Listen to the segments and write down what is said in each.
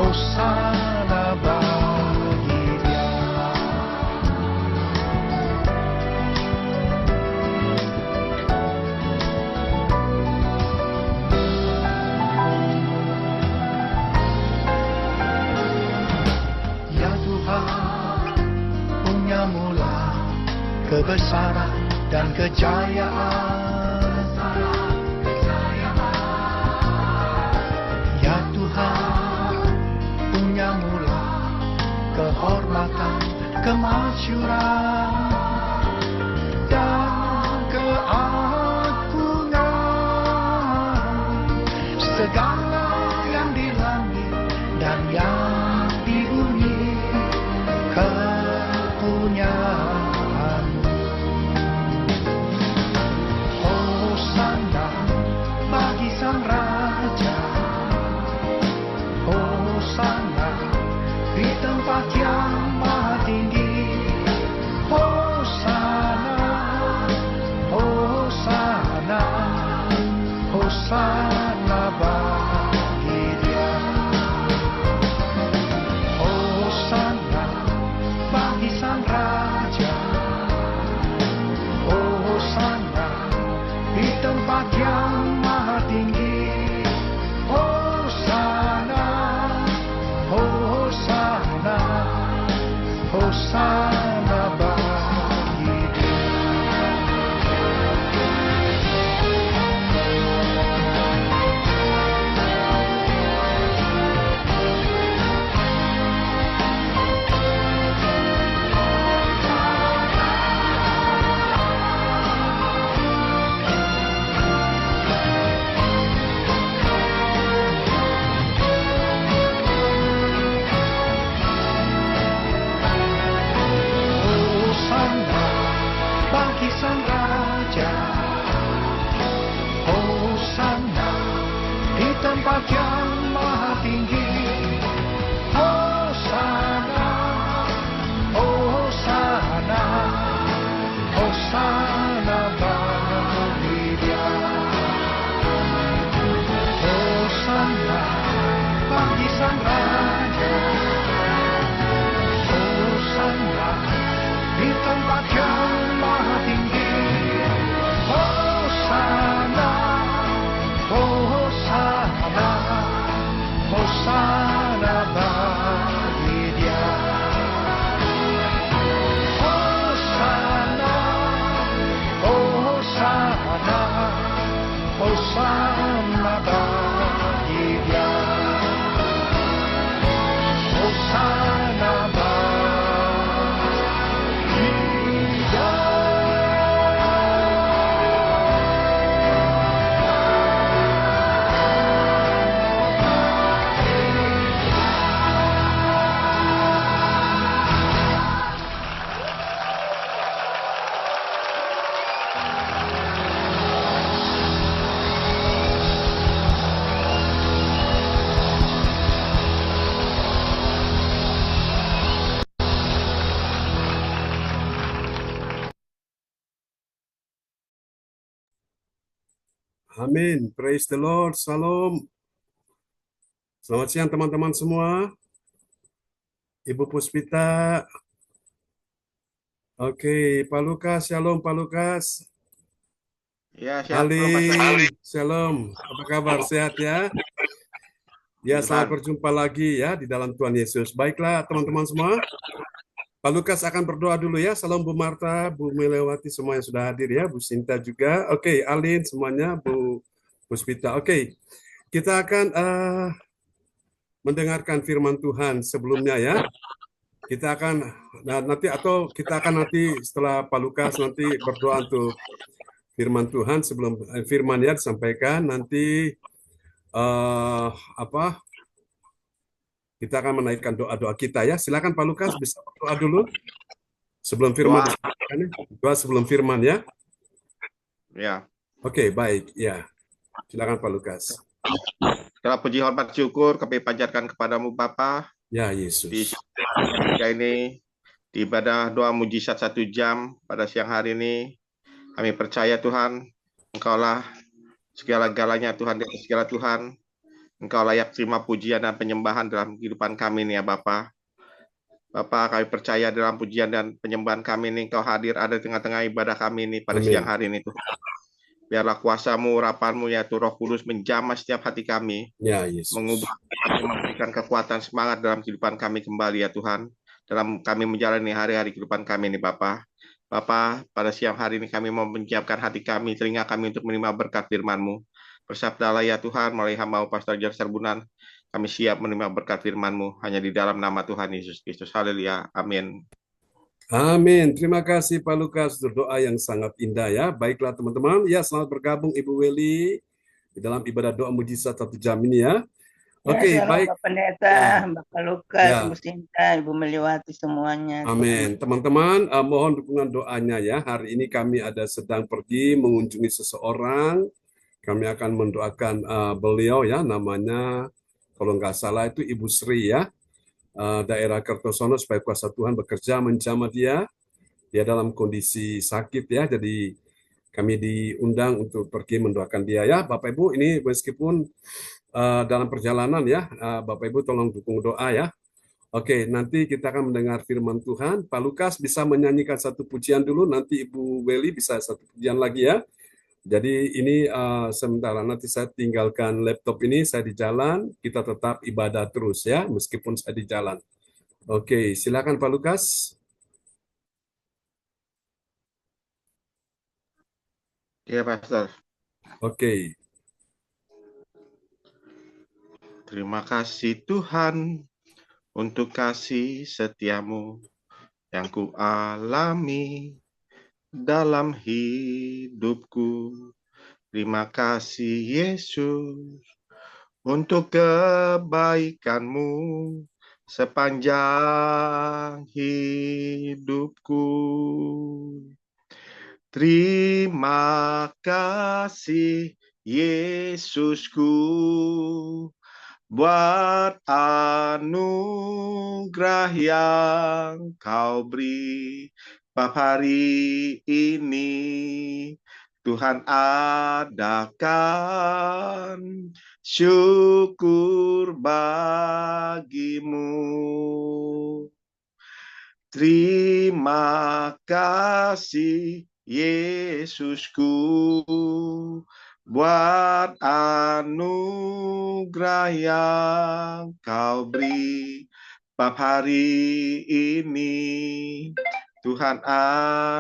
Hosana bagi Dia. Ya Tuhan, punya mula kebesaran dan kejayaan. Ya Tuhan, punya mula kehormatan, kemasyuran dan keagungan. Segala yang di langit dan yang di bumi kepunyaan. Hosana bagi Sang Raja, Hosana di tempat yang maha tinggi. Hosana, Hosana, Hosana bagi Dia. Hosana bagi Sang Raja, Hosana di tempat yang maha tinggi. Hosana, Hosana, Hosana bagi Dia. Hosana bagi Sang Raja, Hosana di tempat yang maha tinggi. Hosana, Hosana, Hosana bagi Dia. Hosana bagi Sang Raja, Hosana di tempat yang maha tinggi. Hosana, Hosana, Hosana bagi Dia. Hosana, Hosana, Hosana bagi Dia. Hosana bagi Dia. Amin. Praise the Lord. Salam. Selamat siang teman-teman semua. Ibu Puspita. Oke, Pak Lukas. Shalom Pak Lukas. Ya, shalom Pastor. Alin. Shalom. Apa kabar? Sehat ya? Ya, selamat berjumpa lagi ya di dalam Tuhan Yesus. Baiklah teman-teman semua. Pak Lukas akan berdoa dulu ya. Salam Bu Marta, Bu Melewati, semua yang sudah hadir ya. Bu Sinta juga. Oke, Alin semuanya, Bu Puspita. Oke, kita akan mendengarkan firman Tuhan sebelumnya ya. Kita akan nanti setelah Pak Lukas nanti berdoa untuk firman Tuhan sebelum firman-Nya disampaikan nanti kita akan menaikkan doa-doa kita ya. Silakan Pak Lukas bisa berdoa dulu sebelum firman disampaikan. Doa sebelum firman ya. Ya. Oke, baik ya. Silakan Pak Lukas. Segala puji hormat syukur kami panjatkan kepadamu Bapa. Ya Yesus. Di ini di ibadah doa mujizat 1 jam pada siang hari ini kami percaya Tuhan Engkaulah segala-galanya Tuhan, di atas segala Tuhan. Engkau layak terima pujian dan penyembahan dalam kehidupan kami nih ya Bapa. Bapa, kami percaya dalam pujian dan penyembahan kami ini Engkau hadir ada di tengah-tengah ibadah kami ini pada siang Amin. hari ini Tuhan. Biarlah kuasa-Mu, urapan-Mu yaitu Roh Kudus menjamah setiap hati kami, Ya, Yesus. mengubah kami, memberikan kekuatan semangat dalam kehidupan kami kembali ya Tuhan. Dalam kami menjalani hari-hari kehidupan kami ini Bapa. Bapa, pada siang hari ini kami mau menyiapkan hati kami, telinga kami untuk menerima berkat firman-Mu. Bersabdalah ya Tuhan, melalui hamba Pastor Jar Serbunan, kami siap menerima berkat firman-Mu hanya di dalam nama Tuhan Yesus Kristus. Haleluya. Amin. Amin. Terima kasih Pak Lukas untuk doa yang sangat indah ya. Baiklah teman-teman, ya selamat bergabung Ibu Weli di dalam ibadah doa mujizat 1 jam ini ya. Oke, Shalom baik. Bapak Pendeta, Ya. Bapak Lukas, Ya. Ibu Sinta, Ibu Meliwati semuanya. Amin. Teman-teman, mohon dukungan doanya ya. Hari ini kami ada sedang pergi mengunjungi seseorang. Kami akan mendoakan beliau ya, namanya kalau nggak salah itu Ibu Sri ya. Daerah Kertosono supaya kuasa Tuhan bekerja menjamah dia. Dia dalam kondisi sakit ya, jadi kami diundang untuk pergi mendoakan dia ya. Bapak Ibu, ini meskipun dalam perjalanan ya, Bapak Ibu tolong dukung doa ya. Oke, nanti kita akan mendengar firman Tuhan. Pak Lukas bisa menyanyikan satu pujian dulu, nanti Ibu Weli bisa satu pujian lagi ya. Jadi ini sementara nanti saya tinggalkan laptop ini, saya di jalan, kita tetap ibadah terus ya, meskipun saya di jalan. Oke, silakan Pak Lukas. Ya, Pastor. Oke. Terima kasih Tuhan untuk kasih setiamu yang ku alami dalam hidupku. Terima kasih Yesus untuk kebaikanmu sepanjang hidupku. Terima kasih Yesusku buat anugerah yang kau beri pada hari ini. Tuhan adakan syukur bagimu. Terima kasih Yesusku buat anugerah yang kau beri pada hari ini. Tuhan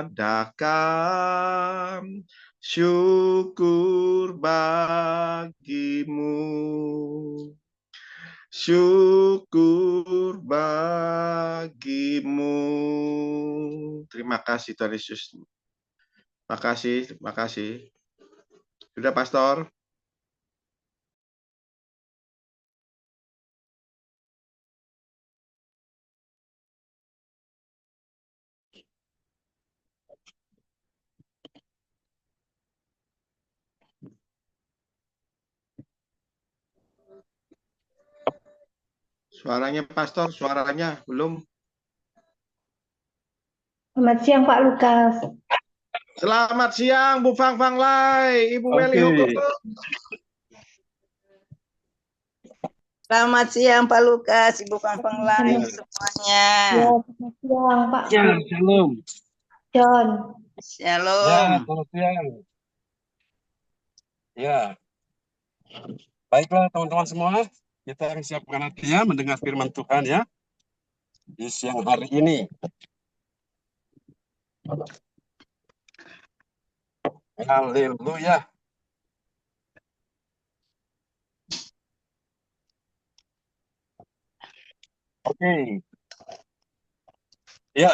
adakan syukur bagimu. Syukur bagimu. Terima kasih Tuhan Yesus. Terima kasih. Sudah Pastor. Suaranya Pastor, suaranya belum. Selamat siang Pak Lukas. Selamat siang Bu Fang Fang Lai, Ibu Weli Hukum. Selamat siang Pak Lukas, Ibu Fang Lai semuanya. Ya, selamat siang Pak. Ya, shalom. John. Shalom. Ya, selamat siang. Ya. Baiklah teman-teman semua, kita akan siapkan hati ya mendengar firman Tuhan ya di siang hari ini. Haleluya. Oke. Ya,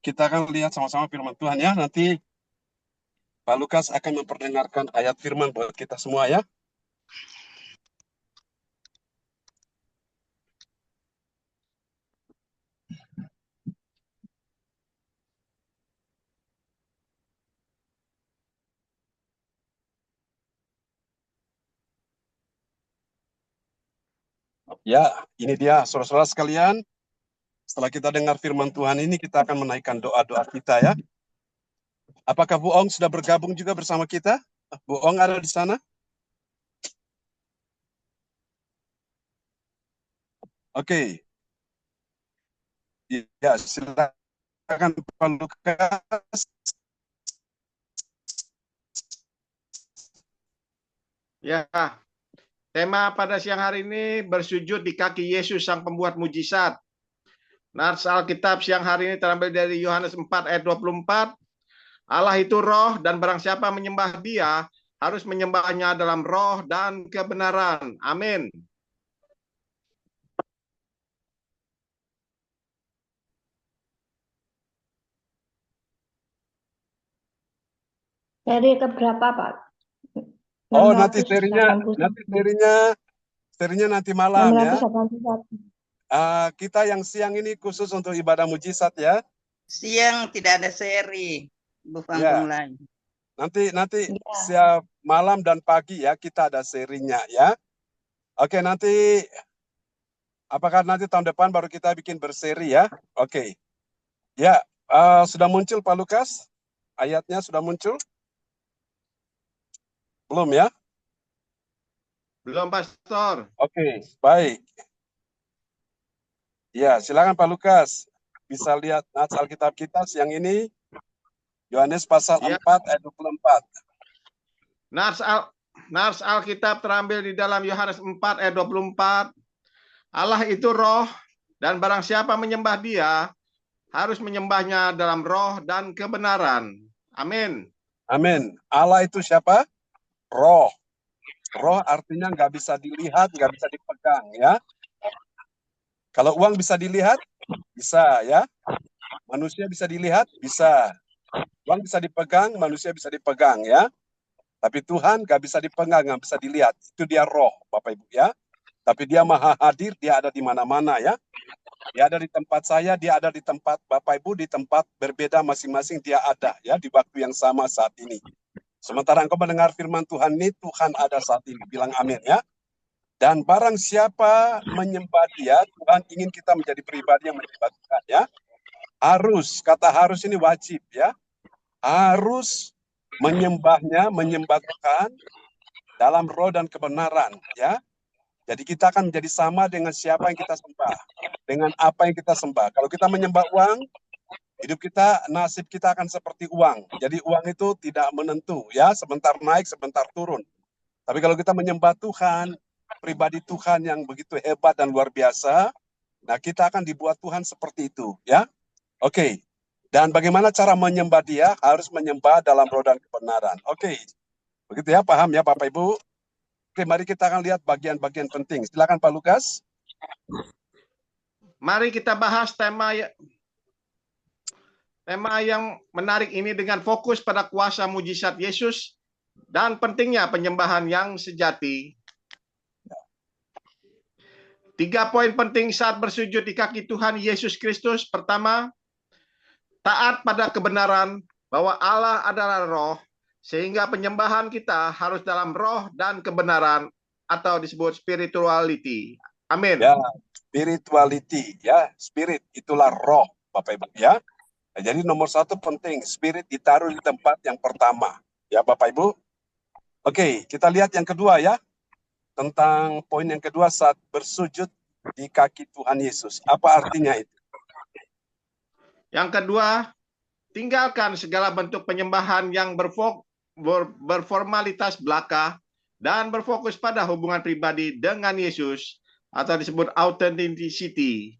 kita akan lihat sama-sama firman Tuhan ya. Nanti Pak Lukas akan memperdengarkan ayat firman buat kita semua ya. Ya, ini dia saudara-saudara sekalian. Setelah kita dengar firman Tuhan ini, kita akan menaikkan doa-doa kita ya. Apakah Bu Ong sudah bergabung juga bersama kita? Bu Ong ada di sana? Oke. Ya, silakan Pak Lukas. Ya, tema pada siang hari ini bersujud di kaki Yesus sang pembuat mujizat. Nats Alkitab siang hari ini terambil dari Yohanes 4 ayat 24. Allah itu roh dan barang siapa menyembah Dia harus menyembahnya dalam roh dan kebenaran. Amin. Seri keberapa, Pak? Oh, nanti 681. serinya nanti malam ya. 681. Kita yang siang ini khusus untuk ibadah mujizat ya. Siang tidak ada seri, Ibu Ya. Panggung lain. Nanti Ya. siap malam dan pagi ya kita ada serinya ya. Oke, nanti apakah nanti tahun depan baru kita bikin berseri ya? Oke. Ya, sudah muncul Pak Lukas? Ayatnya sudah muncul? Belum ya? Belum, Pastor. Oke, baik. Ya, silakan Pak Lukas. Bisa lihat nats Alkitab kita siang ini. Yohanes pasal Ya. 4 ayat 24. Nats Alkitab terambil di dalam Yohanes 4 ayat 24. Allah itu roh dan barang siapa menyembah Dia harus menyembahnya dalam roh dan kebenaran. Amin. Amin. Allah itu siapa? Roh. Roh artinya nggak bisa dilihat, nggak bisa dipegang ya. Kalau uang bisa dilihat, bisa ya. Manusia bisa dilihat, bisa. Uang bisa dipegang, manusia bisa dipegang ya. Tapi Tuhan nggak bisa dipegang, nggak bisa dilihat. Itu Dia roh, Bapak Ibu ya. Tapi Dia maha hadir, Dia ada di mana-mana ya. Dia ada di tempat saya, Dia ada di tempat Bapak Ibu, di tempat berbeda masing-masing Dia ada ya, di waktu yang sama saat ini. Sementara engkau mendengar firman Tuhan ini, Tuhan ada saat ini. Bilang amin ya. Dan barang siapa menyembah Dia, Tuhan ingin kita menjadi pribadi yang menyembah Tuhan ya. Harus, kata harus ini wajib ya. Harus menyembahnya, menyembah Tuhan dalam roh dan kebenaran ya. Jadi kita akan menjadi sama dengan siapa yang kita sembah, dengan apa yang kita sembah. Kalau kita menyembah uang, hidup kita, nasib kita akan seperti uang. Jadi uang itu tidak menentu ya, sebentar naik, sebentar turun. Tapi kalau kita menyembah Tuhan, pribadi Tuhan yang begitu hebat dan luar biasa, nah kita akan dibuat Tuhan seperti itu ya. Oke. Dan bagaimana cara menyembah Dia? Harus menyembah dalam roh dan kebenaran. Oke. Begitu ya, paham ya Bapak Ibu? Oke, mari kita akan lihat bagian-bagian penting. Silakan Pak Lukas. Mari kita bahas tema yang menarik ini dengan fokus pada kuasa mujizat Yesus dan pentingnya penyembahan yang sejati. 3 poin penting saat bersujud di kaki Tuhan Yesus Kristus. Pertama, taat pada kebenaran bahwa Allah adalah roh, sehingga penyembahan kita harus dalam roh dan kebenaran atau disebut spirituality. Amin. Ya, spirituality ya, spirit itulah roh, Bapak Ibu ya. Nah, jadi nomor 1 penting, spirit ditaruh di tempat yang pertama ya Bapak Ibu. Oke, kita lihat yang kedua ya. Tentang poin yang kedua saat bersujud di kaki Tuhan Yesus. Apa artinya itu? Yang kedua, tinggalkan segala bentuk penyembahan yang berformalitas belaka dan berfokus pada hubungan pribadi dengan Yesus atau disebut authenticity.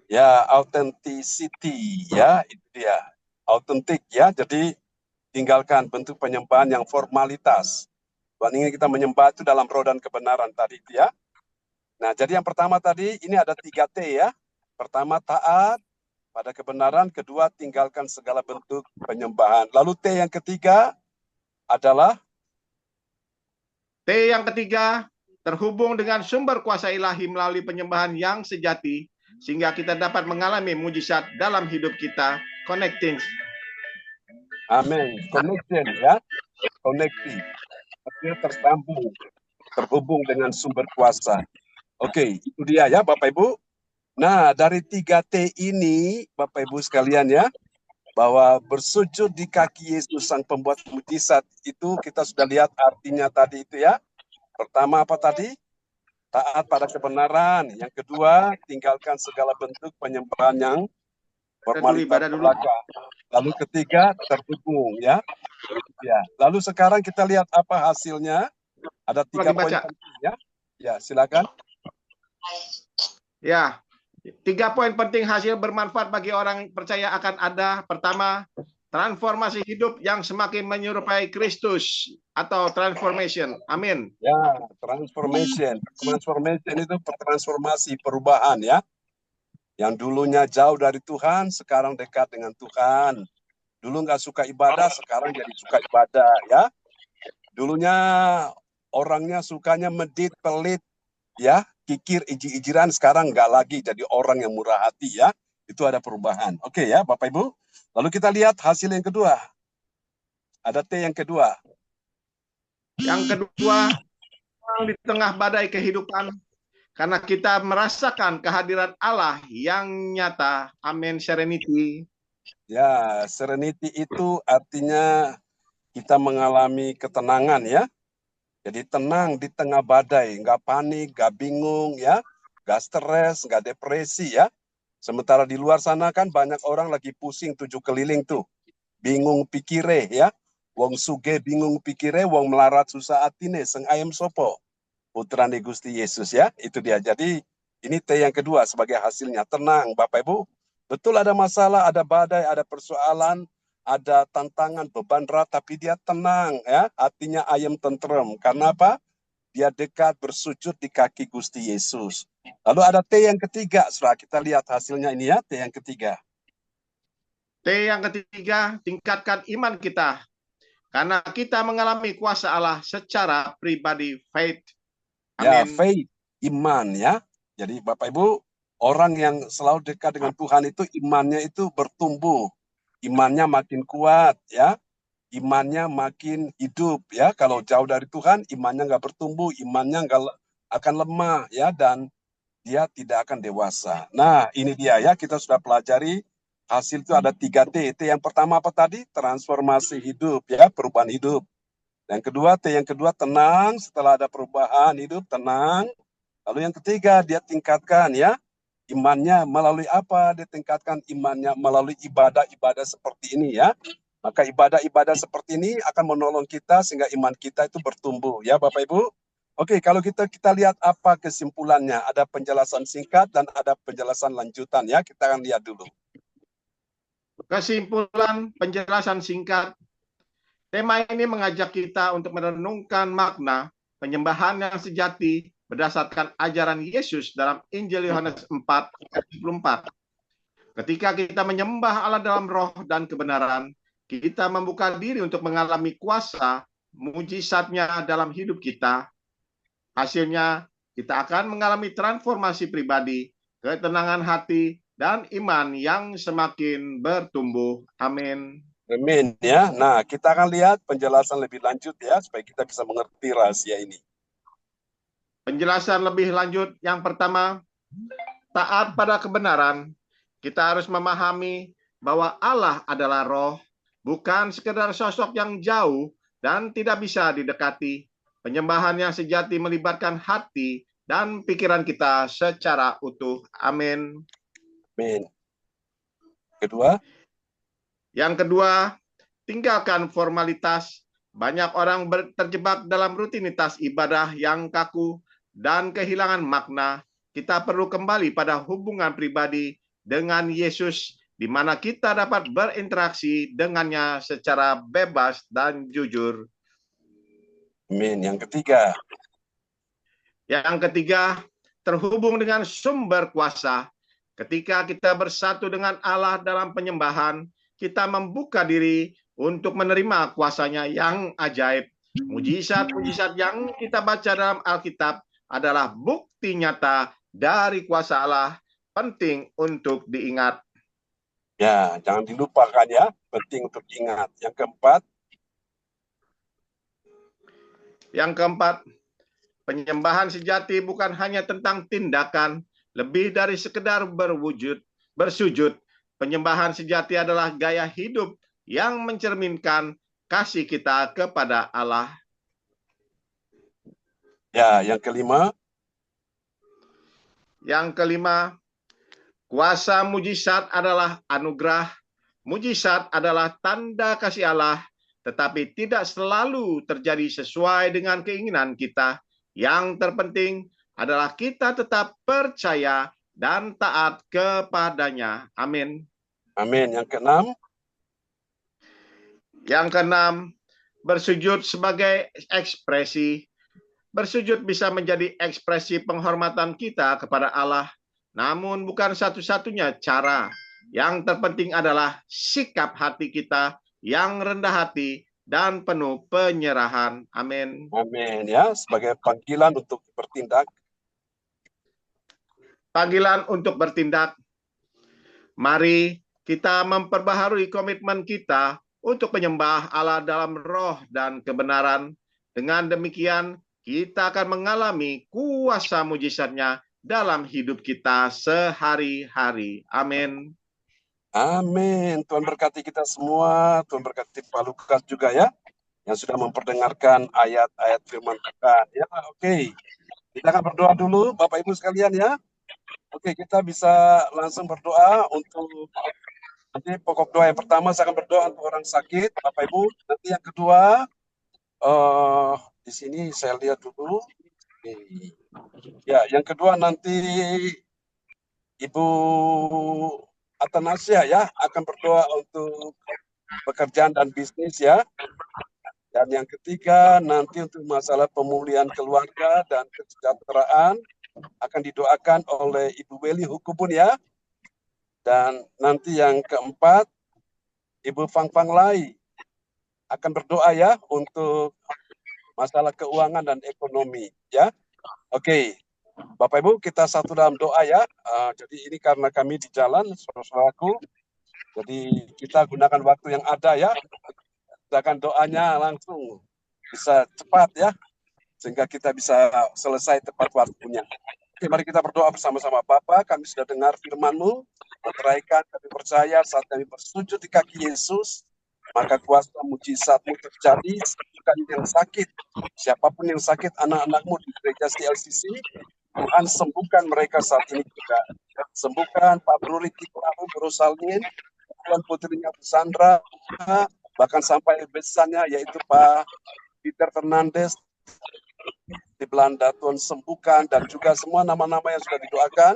Ya, authenticity ya, itu dia. Autentik ya, jadi tinggalkan bentuk penyembahan yang formalitas. Tuhan ingin kita menyembah itu dalam roh dan kebenaran tadi ya. Nah, jadi yang pertama tadi ini ada 3T ya. Pertama taat pada kebenaran, kedua tinggalkan segala bentuk penyembahan. Lalu T yang ketiga adalah T yang ketiga, terhubung dengan sumber kuasa ilahi melalui penyembahan yang sejati sehingga kita dapat mengalami mujizat dalam hidup kita. Connecting. amin. Connection ya. Connecting. Artinya tersambung, terhubung dengan sumber kuasa. Oke, itu dia ya Bapak Ibu. Nah, dari 3T ini Bapak Ibu sekalian ya, bahwa bersujud di kaki Yesus sang pembuat mujizat itu kita sudah lihat artinya tadi itu ya. Pertama apa tadi? taat pada kebenaran. Yang kedua, tinggalkan segala bentuk penyembahan yang formalitas ibadah dulu. belaka. Lalu ketiga, terhubung, ya. Ya. Lalu sekarang kita lihat apa hasilnya. Ada 3 poin baca. penting, ya. Ya, silakan. Ya, 3 poin penting hasil bermanfaat bagi orang percaya akan ada. Pertama, transformasi hidup yang semakin menyerupai Kristus atau transformation. Amin. Ya, transformation. Transformation itu transformasi, perubahan, ya. Yang dulunya jauh dari Tuhan, sekarang dekat dengan Tuhan. Dulu nggak suka ibadah, sekarang jadi suka ibadah, ya. Dulunya orangnya sukanya medit, pelit, ya, kikir, iji-ijiran, sekarang nggak lagi, jadi orang yang murah hati, ya. Itu ada perubahan. Oke ya, Bapak Ibu. Lalu kita lihat hasil yang kedua. Ada T yang kedua. Yang kedua, di tengah badai kehidupan, karena kita merasakan kehadiran Allah yang nyata. Amin, serenity. Ya, serenity itu artinya kita mengalami ketenangan, ya. Jadi tenang di tengah badai, nggak panik, nggak bingung, ya, nggak stres, nggak depresi, ya. Sementara di luar sana kan banyak orang lagi pusing 7 keliling tuh, bingung pikire, ya. Wong suge bingung pikire, wong melarat susah atine, seng ayam sopo. Putrane Gusti Yesus, ya, itu dia. Jadi ini T yang kedua sebagai hasilnya, tenang, Bapak Ibu. Betul ada masalah, ada badai, ada persoalan, ada tantangan, beban berat, tapi dia tenang, ya, hatinya ayam tentrem. Karena apa? Dia dekat bersujud di kaki Gusti Yesus. Lalu ada T yang ketiga, setelah kita lihat hasilnya ini, ya, T yang ketiga. T yang ketiga, tingkatkan iman kita. Karena kita mengalami kuasa Allah secara pribadi, faith. Ya, Amin. faith, iman, ya. Jadi Bapak Ibu, orang yang selalu dekat dengan Tuhan itu imannya itu bertumbuh. Imannya makin kuat, ya. Imannya makin hidup, ya. Kalau jauh dari Tuhan, imannya nggak bertumbuh, imannya nggak akan lemah, ya, dan dia tidak akan dewasa. Nah, ini dia, ya, kita sudah pelajari hasil itu ada 3 T. T yang pertama apa tadi? Transformasi hidup, ya, perubahan hidup. Yang kedua, T yang kedua tenang, setelah ada perubahan hidup tenang. Lalu yang ketiga, dia tingkatkan, ya, imannya melalui apa? Dia tingkatkan imannya melalui ibadah-ibadah seperti ini, ya. Maka ibadah-ibadah seperti ini akan menolong kita sehingga iman kita itu bertumbuh, ya Bapak Ibu. Oke, kalau kita lihat apa kesimpulannya, ada penjelasan singkat dan ada penjelasan lanjutan, ya. Kita akan lihat dulu. Kesimpulan penjelasan singkat. Tema ini mengajak kita untuk merenungkan makna penyembahan yang sejati berdasarkan ajaran Yesus dalam Injil Yohanes 4 ayat 24. Ketika kita menyembah Allah dalam roh dan kebenaran, kita membuka diri untuk mengalami kuasa mujizatnya dalam hidup kita. Hasilnya, kita akan mengalami transformasi pribadi, ketenangan hati, dan iman yang semakin bertumbuh. Amin. Amin, ya. Nah, kita akan lihat penjelasan lebih lanjut, ya, supaya kita bisa mengerti rahasia ini. Penjelasan lebih lanjut yang pertama, taat pada kebenaran. Kita harus memahami bahwa Allah adalah roh, bukan sekedar sosok yang jauh dan tidak bisa didekati. Penyembahan yang sejati melibatkan hati dan pikiran kita secara utuh. Amin. Amin. Kedua? Yang kedua, tinggalkan formalitas. Banyak orang terjebak dalam rutinitas ibadah yang kaku dan kehilangan makna. Kita perlu kembali pada hubungan pribadi dengan Yesus, di mana kita dapat berinteraksi dengannya secara bebas dan jujur. Amin. Yang ketiga? Yang ketiga, terhubung dengan sumber kuasa. Ketika kita bersatu dengan Allah dalam penyembahan, kita membuka diri untuk menerima kuasanya yang ajaib. Mujizat-mujizat yang kita baca dalam Alkitab adalah bukti nyata dari kuasa Allah, penting untuk diingat. Ya, jangan dilupakan, ya, penting untuk diingat. Yang keempat, penyembahan sejati bukan hanya tentang tindakan, lebih dari sekedar bersujud. Penyembahan sejati adalah gaya hidup yang mencerminkan kasih kita kepada Allah. Ya, yang kelima? Yang kelima, kuasa mujizat adalah anugerah. Mujizat adalah tanda kasih Allah, tetapi tidak selalu terjadi sesuai dengan keinginan kita. Yang terpenting adalah kita tetap percaya dan taat kepadanya. Amin. Amin. Yang keenam, bersujud sebagai ekspresi. Bersujud bisa menjadi ekspresi penghormatan kita kepada Allah, namun bukan satu-satunya cara. Yang terpenting adalah sikap hati kita yang rendah hati dan penuh penyerahan. Amin. amin ya, sebagai panggilan untuk bertindak. Panggilan untuk bertindak. Mari kita memperbaharui komitmen kita untuk menyembah Allah dalam roh dan kebenaran. Dengan demikian, kita akan mengalami kuasa mujizatnya dalam hidup kita sehari-hari. Amin. Amin. Tuhan berkati kita semua. Tuhan berkati Pak Lukas juga ya, yang sudah memperdengarkan ayat-ayat firman Tuhan. Ya, oke. Kita akan berdoa dulu, Bapak Ibu sekalian ya. Oke, kita bisa langsung berdoa untuk nanti pokok doa yang pertama saya akan berdoa untuk orang sakit, Bapak Ibu. Nanti yang kedua, di sini saya lihat dulu. Ya, yang kedua nanti Ibu Atanasia ya akan berdoa untuk pekerjaan dan bisnis ya. Dan yang ketiga nanti untuk masalah pemulihan keluarga dan kesejahteraan akan didoakan oleh Ibu Weli Hukubun ya. Dan nanti yang keempat Ibu Fang Fang Lai akan berdoa ya untuk masalah keuangan dan ekonomi ya. Oke. Bapak Ibu kita satu dalam doa ya. Jadi ini karena kami di jalan saudara-saudaraku. Jadi kita gunakan waktu yang ada ya. Sedangkan doanya langsung bisa cepat ya. Sehingga kita bisa selesai tepat waktunya. Oke, mari kita berdoa bersama-sama. Bapa, kami sudah dengar firman-Mu. Meteraikan kami percaya saat kami bersujud di kaki Yesus. Maka kuasa mujizat-Mu terjadi, sembuhkan yang sakit. Siapapun yang sakit, anak-anak-Mu di gereja CLCC, Tuhan sembuhkan mereka saat ini juga. Sembuhkan Pak Bro Riki Prabu Berusalin, Tuhan putrinya Bu Sandra, bahkan sampai besannya yaitu Pak Peter Fernandes di Belanda, Tuhan sembuhkan, dan juga semua nama-nama yang sudah didoakan,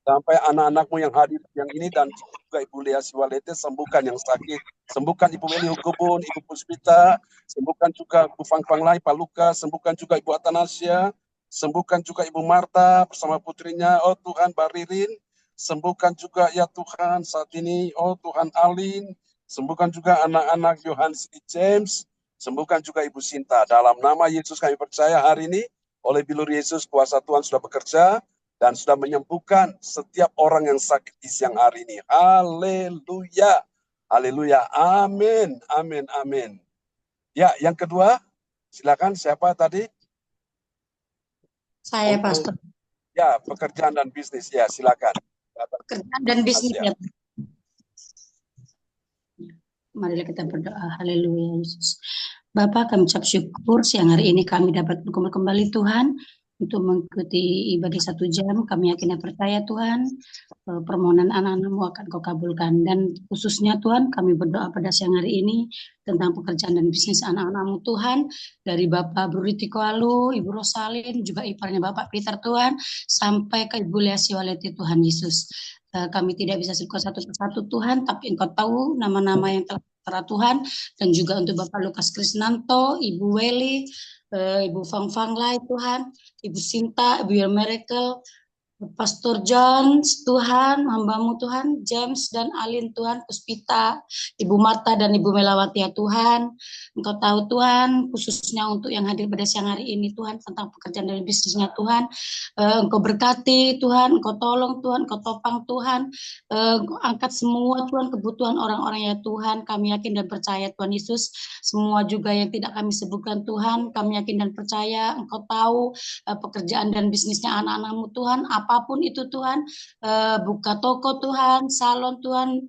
sampai anak-anakmu yang hadir yang ini, dan juga Ibu Lea Siwalete, sembuhkan yang sakit, sembuhkan Ibu Weli Hukubun, Ibu Puspita, sembuhkan juga Ibu Fang Fang Lai, Pak Lukas, sembuhkan juga Ibu Atanasia, sembuhkan juga Ibu Marta bersama putrinya, oh Tuhan Baririn, sembuhkan juga ya Tuhan saat ini, oh Tuhan Alin, sembuhkan juga anak-anak Yohanes James, sembuhkan juga Ibu Sinta. Dalam nama Yesus kami percaya hari ini, oleh bilur Yesus kuasa Tuhan sudah bekerja, dan sudah menyembuhkan setiap orang yang sakit di siang hari ini. Haleluya. Haleluya. Amin. Amin. Amin. Ya, yang kedua, silakan siapa tadi? Saya, Pastor. Ya, pekerjaan dan bisnis. Ya, silakan. Pekerjaan dan bisnis ya. Marilah kita berdoa. Haleluya Yesus. Bapak, kami ucap syukur siang hari ini kami dapat berkumpul kembali Tuhan untuk mengikuti ibadah 1 jam. Kami yakin dan percaya Tuhan, permohonan anak-anak-Mu akan Kau kabulkan. Dan khususnya Tuhan, kami berdoa pada siang hari ini tentang pekerjaan dan bisnis anak-anak-Mu Tuhan, dari Bapak Bro Ritiko Alu, Ibu Rosalin, juga iparnya Bapak Peter Tuhan, sampai ke Ibu Lea Siwalete Tuhan Yesus. Kami tidak bisa sebutkan satu persatu Tuhan, tapi Engkau tahu nama-nama yang telah tertera Tuhan, dan juga untuk Bapak Lukas Krisnanto, Ibu Weli, Ibu Fang Fang Lai Tuhan, Ibu Sinta, Ibu Your Miracle, Pastor John, Tuhan, hamba-Mu Tuhan, James dan Alin Tuhan, Puspita, Ibu Marta dan Ibu Melawati ya Tuhan. Engkau tahu Tuhan, khususnya untuk yang hadir pada siang hari ini Tuhan, tentang pekerjaan dan bisnisnya Tuhan. Engkau berkati Tuhan, Engkau tolong Tuhan, Engkau topang Tuhan, Engkau angkat semua Tuhan kebutuhan orang-orang ya Tuhan. Kami yakin dan percaya Tuhan Yesus, semua juga yang tidak kami sebutkan Tuhan, kami yakin dan percaya Engkau tahu pekerjaan dan bisnisnya anak-anak-Mu Tuhan, apapun itu Tuhan, buka toko Tuhan, salon Tuhan,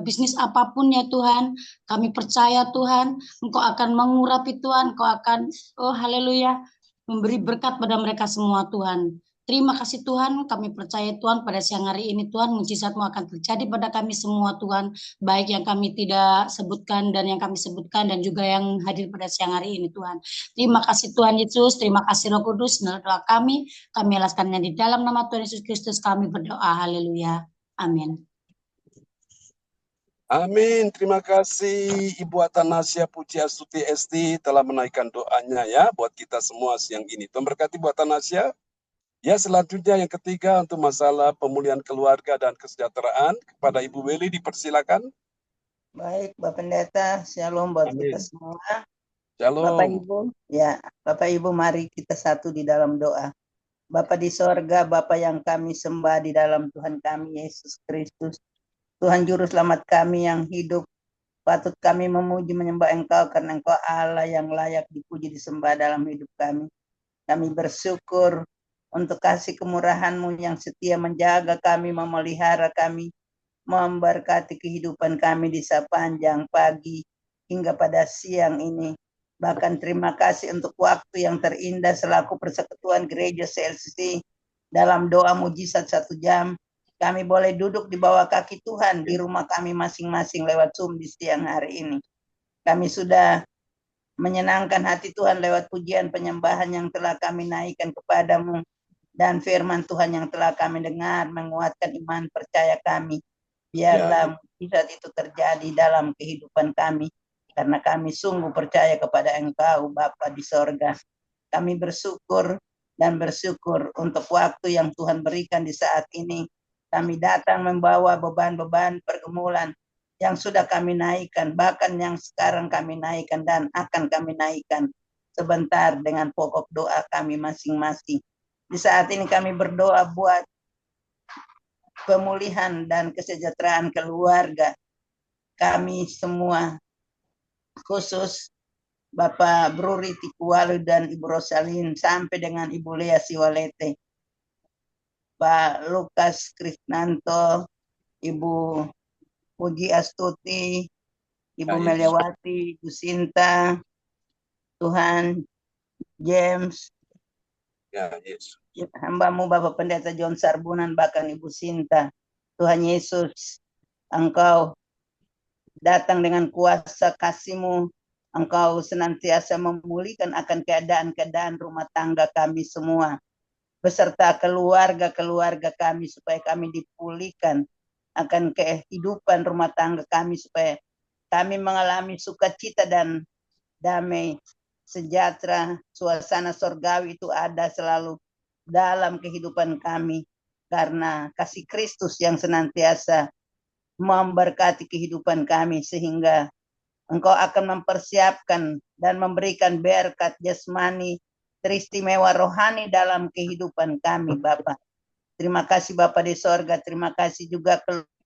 bisnis apapun ya Tuhan, kami percaya Tuhan, Engkau akan mengurapi Tuhan, Engkau akan, oh haleluya, memberi berkat pada mereka semua Tuhan. Terima kasih Tuhan, kami percaya Tuhan pada siang hari ini Tuhan, mujizat-Mu akan terjadi pada kami semua Tuhan, baik yang kami tidak sebutkan dan yang kami sebutkan dan juga yang hadir pada siang hari ini Tuhan. Terima kasih Tuhan Yesus, terima kasih Roh Kudus, doa kami alaskannya di dalam nama Tuhan Yesus Kristus kami berdoa, haleluya, amin. Amin. Terima kasih Ibu Atanasia Pujiastuti Esti telah menaikkan doanya ya buat kita semua siang ini. Tuhan berkati Bu Atanasia. Ya, selanjutnya yang ketiga untuk masalah pemulihan keluarga dan kesejahteraan, kepada Ibu Weli dipersilakan. Baik, Bapak Pendeta, shalom buat kita Amin. semua. Shalom. Bapak Ibu, ya, Bapak Ibu mari kita satu di dalam doa. Bapa di sorga, Bapa yang kami sembah di dalam Tuhan kami Yesus Kristus. Tuhan Juru Selamat kami yang hidup, patut kami memuji menyembah Engkau karena Engkau Allah yang layak dipuji disembah dalam hidup kami. Kami bersyukur untuk kasih kemurahan-Mu yang setia menjaga kami, memelihara kami, memberkati kehidupan kami di sepanjang pagi hingga pada siang ini. Bahkan terima kasih untuk waktu yang terindah selaku persekutuan gereja CLCC dalam doa mujizat 1 jam. Kami boleh duduk di bawah kaki Tuhan di rumah kami masing-masing lewat Zoom di siang hari ini. Kami sudah menyenangkan hati Tuhan lewat pujian penyembahan yang telah kami naikkan kepadamu dan firman Tuhan yang telah kami dengar menguatkan iman percaya kami. Biarlah mujizat itu terjadi dalam kehidupan kami karena kami sungguh percaya kepada Engkau Bapa di sorga. Kami bersyukur dan bersyukur untuk waktu yang Tuhan berikan di saat ini. Kami datang membawa beban-beban pergumulan yang sudah kami naikkan, bahkan yang sekarang kami naikkan dan akan kami naikkan sebentar dengan pokok doa kami masing-masing. Di saat ini kami berdoa buat pemulihan dan kesejahteraan keluarga kami semua, khusus Bapak Bro Riti Kualu dan Ibu Rosalin sampai dengan Ibu Lea Siwalete, Pak Lukas Krisnanto, Ibu Puji Astuti, Ibu Meliawati, Ibu Sinta, Tuhan James, hamba-Mu Bapak Pendeta John Sarbunan, bahkan Ibu Sinta. Tuhan Yesus, Engkau datang dengan kuasa kasih-Mu, Engkau senantiasa memulihkan akan keadaan-keadaan rumah tangga kami semua, beserta keluarga-keluarga kami, supaya kami dipulihkan akan kehidupan rumah tangga kami, supaya kami mengalami sukacita dan damai, sejahtera, suasana sorgawi itu ada selalu dalam kehidupan kami, karena kasih Kristus yang senantiasa memberkati kehidupan kami, sehingga Engkau akan mempersiapkan dan memberikan berkat jasmani teristimewa rohani dalam kehidupan kami, Bapak. Terima kasih Bapak di sorga, terima kasih juga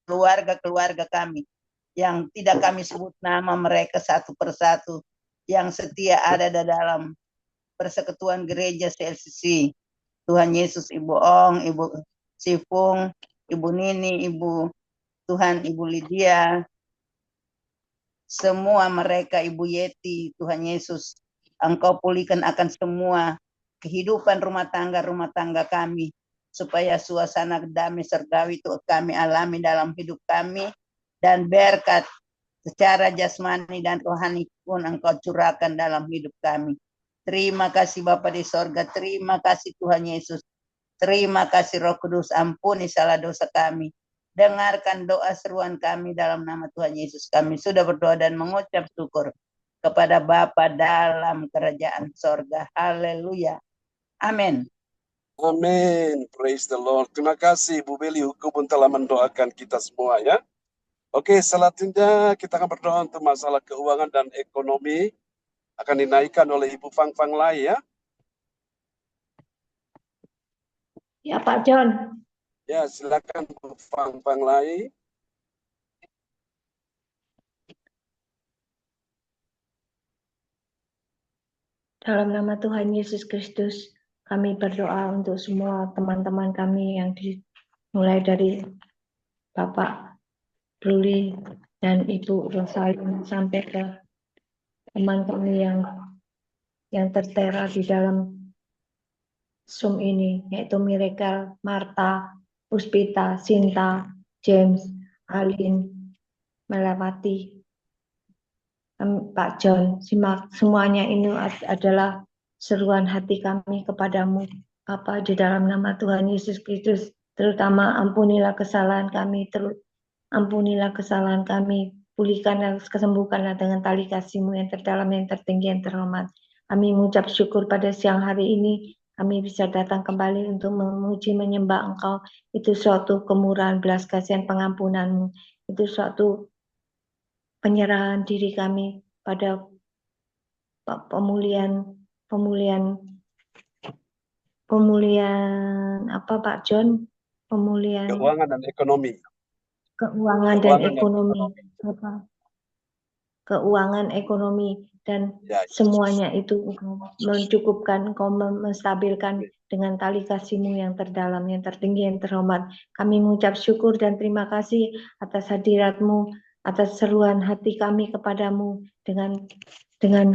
keluarga-keluarga kami yang tidak kami sebut nama mereka satu persatu, yang setia ada di dalam persekutuan gereja CLCC. Tuhan Yesus, Ibu Ong, Ibu Sifung, Ibu Nini, Ibu Tuhan, Ibu Lydia, semua mereka, Ibu Yeti, Tuhan Yesus, Engkau pulihkan akan semua kehidupan rumah tangga kami, supaya suasana damai surgawi itu kami alami dalam hidup kami, dan berkat secara jasmani dan rohani pun Engkau curahkan dalam hidup kami. Terima kasih Bapa di sorga, terima kasih Tuhan Yesus, terima kasih Roh Kudus, ampuni salah dosa kami. Dengarkan doa seruan kami dalam nama Tuhan Yesus. Kami sudah berdoa dan mengucap syukur kepada Bapa dalam kerajaan sorga. Haleluya. Amin. Amin. Praise the Lord. Terima kasih Bu Beli Hukum telah mendoakan kita semua ya. Oke, selanjutnya kita akan berdoa untuk masalah keuangan dan ekonomi. Akan dinaikkan oleh Ibu Fang Fang Lai ya. Ya Pak John. Ya, silakan Bu Fang Fang Lai. Dalam nama Tuhan Yesus Kristus, kami berdoa untuk semua teman-teman kami yang mulai dari Bapak Bruli dan Ibu Rosalin sampai ke teman kami yang tertera di dalam Zoom ini, yaitu Miracle, Marta, Puspita, Sinta, James, Alin, Melawati, Pak John, semuanya ini adalah seruan hati kami kepadamu, Bapa, di dalam nama Tuhan Yesus Kristus, terutama ampunilah kesalahan kami, pulihkan dan kesembuhkanlah dengan tali kasih-Mu yang terdalam, yang tertinggi, yang terhormat. Kami mengucap syukur pada siang hari ini, kami bisa datang kembali untuk memuji menyembah Engkau. Itu suatu kemurahan, belas kasihan, pengampunan-Mu. Itu suatu penyerahan diri kami pada pemulihan apa Pak John? Pemulihan Keuangan dan ekonomi. keuangan dan ekonomi. Apa? Keuangan, ekonomi, dan Ya, semuanya itu mencukupkan, Engkau menstabilkan dengan tali kasih-Mu yang terdalam, yang tertinggi, yang terhormat. Kami mengucap syukur dan terima kasih atas hadirat-Mu, atas seruan hati kami kepadamu, dengan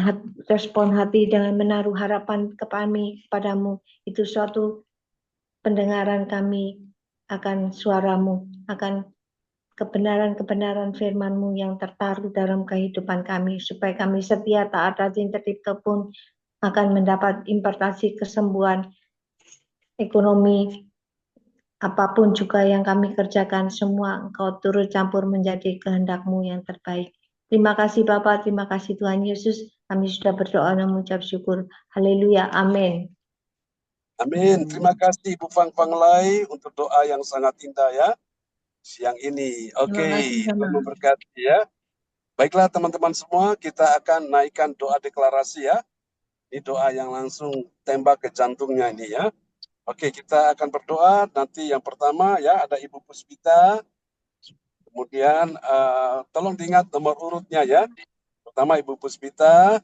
respon hati, dengan menaruh harapan kepadamu. Itu suatu pendengaran kami akan suara-Mu, akan kebenaran-kebenaran firman-Mu yang tertaruh dalam kehidupan kami, supaya kami setia, taat, rajin, tertib, tekun, akan mendapat impartasi kesembuhan, ekonomi, apapun juga yang kami kerjakan, semua Engkau turut campur menjadi kehendak-Mu yang terbaik. Terima kasih Bapa, terima kasih Tuhan Yesus, kami sudah berdoa dan mengucap syukur. Haleluya, amin. Amin. Terima kasih Ibu Fang Fang Lai untuk doa yang sangat indah ya siang ini. Oke, Terima kasih, Tuhan sama. memberkati ya. Baiklah teman-teman semua, kita akan naikkan doa deklarasi ya. Ini doa yang langsung tembak ke jantungnya ini ya. Oke, kita akan berdoa. Nanti yang pertama ya ada Ibu Puspita. Kemudian tolong diingat nomor urutnya ya. Pertama Ibu Puspita.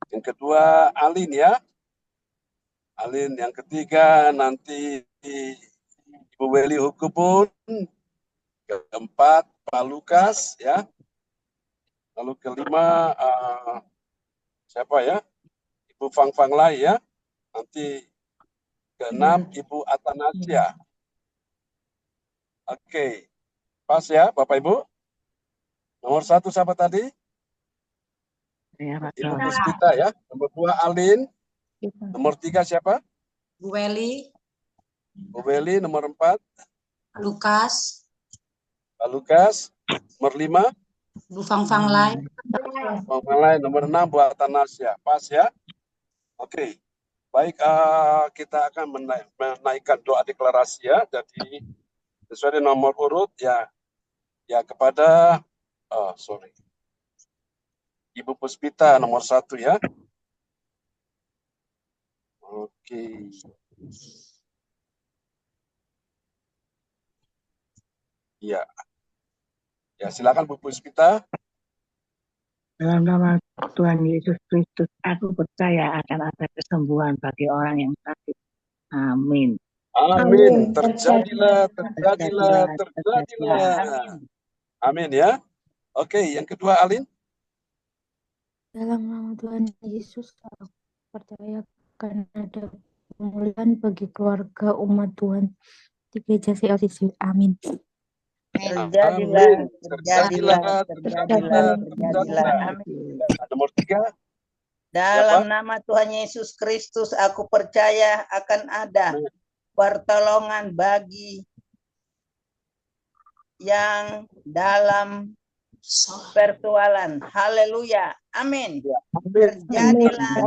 Yang kedua Alin ya. Alin, yang ketiga nanti Ibu Weli Hukubun, keempat Pak Lukas ya, lalu kelima siapa ya, Ibu Fang Fang Lai ya, nanti keenam Ibu Atanasia. Oke, pas ya Bapak Ibu. Nomor 1 siapa tadi? Ibu Puspita ya. Nomor 2 Alin. Nomor 3 siapa? Bu Weli, Bu Weli. Nomor 4 Lukas, Pak Lukas. Nomor 5 Bu Fang Fang Lai, Fang Fang Lai. Nomor 6 Bu Atanasia. Pas ya. Oke. Baik, kita akan menaikkan doa deklarasi ya. Jadi sesuai dengan nomor urut ya kepada Ibu Puspita nomor 1 ya. Oke. Ya. Ya, silakan Bu Puspita. Dalam nama Tuhan Yesus Kristus, aku percaya akan ada kesembuhan bagi orang yang sakit. Amin. Amin. Terjadilah. Amin ya. Oke, yang kedua Alin. Dalam nama Tuhan Yesus, aku percaya akan ada pemulihan bagi keluarga umat Tuhan di gereja CLCC. Amin. Terjadilah. Amin. Nomor 3. Dalam nama Tuhan Yesus Kristus, aku percaya akan ada pertolongan bagi yang dalam persoalan. Haleluya. Amin. Terjadilah.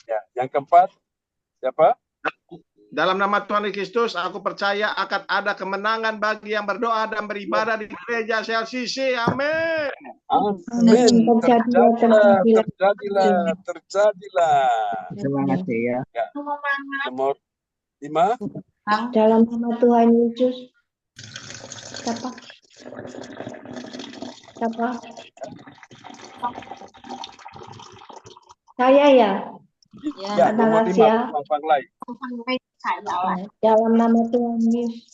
Ya, yang keempat siapa? Dalam nama Tuhan Kristus, aku percaya akan ada kemenangan bagi yang berdoa dan beribadah di gereja CLCC. Amin. Amin. Terjadilah. Terima kasih ya. Nomor 5. Dalam nama Tuhan Yesus. Siapa? Saya ya. Ya, nomor 5 Fang Lai. Dalam nama Tuhan Yesus.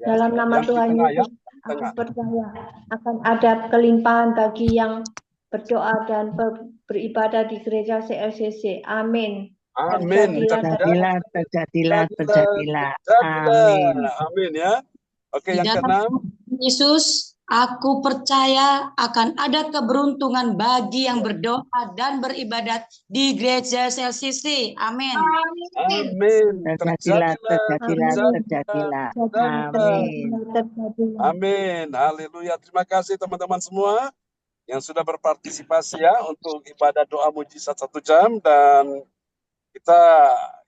Dalam nama Tuhan Yesus. tengah. percaya akan ada kelimpahan bagi yang berdoa dan beribadah di gereja CLCC. Amin. Amin. Terjadilah, terjadilah, terjadilah. Jadilah. Amin. Amin ya. Oke, Di yang dalam keenam. Yesus, aku percaya akan ada keberuntungan bagi yang berdoa dan beribadat di gereja CLCC. Amin. Amin. Terjadilah, terjadilah, Terjadilah. terjadilah. Amin. Amin. Amin. Haleluya. Terima kasih teman-teman semua yang sudah berpartisipasi ya untuk ibadah doa mujizat 1 jam, dan kita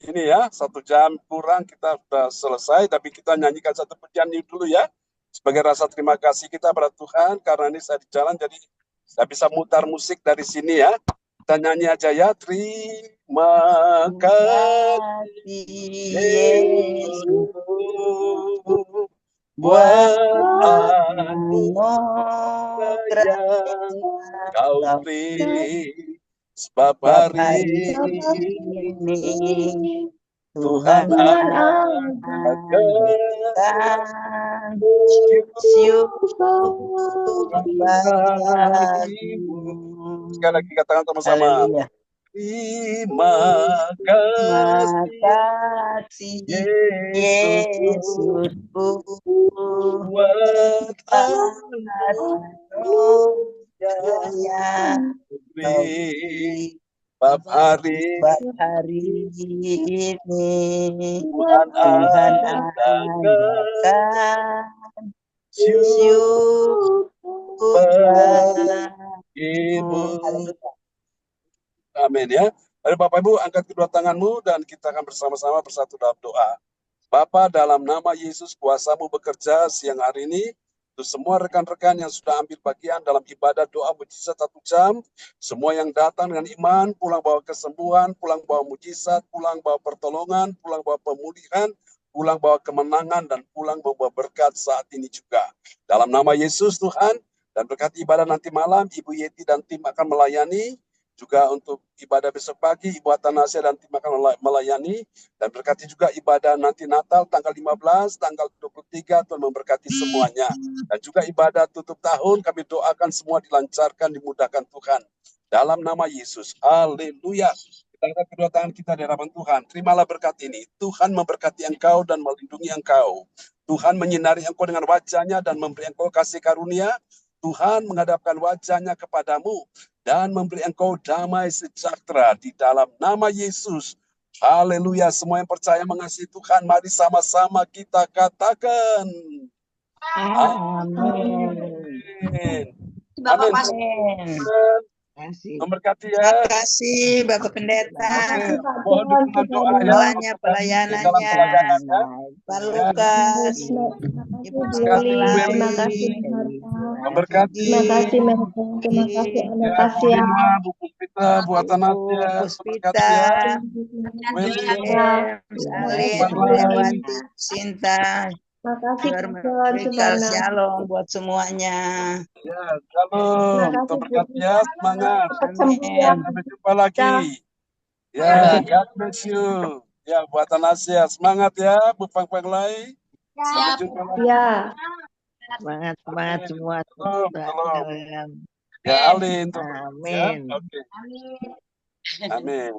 ini ya 1 jam kurang kita sudah selesai, tapi kita nyanyikan satu pujian dulu ya sebagai rasa terima kasih kita pada Tuhan karena ini saya di jalan jadi saya bisa mutar musik dari sini ya. Kita nyanyi aja ya. Terima kasih Yesus buat anugerah yang kau beri. Sebab hari ini Tuhan akan sekali lagi katakan sama-sama. Terima kasih Yesus buat anugerah beri. Bab hari ini Tuhan adakan bagimu. Amin ya. Mari Bapak Ibu angkat kedua tanganmu dan kita akan bersama-sama bersatu dalam doa. Bapa, dalam nama Yesus kuasa-Mu bekerja siang hari ini untuk semua rekan-rekan yang sudah ambil bagian dalam ibadah doa mujizat 1 jam, semua yang datang dengan iman, pulang bawa kesembuhan, pulang bawa mujizat, pulang bawa pertolongan, pulang bawa pemulihan, pulang bawa kemenangan, dan pulang membawa berkat saat ini juga. Dalam nama Yesus Tuhan, dan berkat ibadah nanti malam, Ibu Yeti dan tim akan melayani. Juga untuk ibadah besok pagi, Ibu Atanasia dan tim akan melayani. Dan berkati juga ibadah nanti Natal tanggal 15, tanggal 23, Tuhan memberkati semuanya. Dan juga ibadah tutup tahun, kami doakan semua dilancarkan, dimudahkan Tuhan. Dalam nama Yesus, haleluya. Kita angkat kedua tangan kita di hadapan Tuhan. Terimalah berkat ini. Tuhan memberkati engkau dan melindungi engkau. Tuhan menyinari engkau dengan wajahnya dan memberi engkau kasih karunia. Tuhan menghadapkan wajahnya kepadamu dan memberi engkau damai sejahtera di dalam nama Yesus. Haleluya. Semua yang percaya mengasihi Tuhan, mari sama-sama kita katakan. Amin. Bapak Amin. Memberkati ya. Terima kasih Bapak Pendeta. Mohon dukungan doa ya. Doanya, pelayanannya. Pak Lukas, Ibu Terima kasih. Memberkati. Terima kasih, terima kasih, terima kasih ya. Bu Puspita, Bu Atanasia, Puspita, Salin, Lewati, Sinta. Terima kasih Tuhan, shalom buat semuanya. Ya, shalom. Terberkati ya, semangat. Sampai jumpa lagi. Ya, God bless you. Ya, Bu Atanasia, semangat ya, Bu Pangpanglai. Sampai jumpa lagi. Ya. Semangat, semangat semua. Ya, Alin. Amin. Ya, oke. Amin.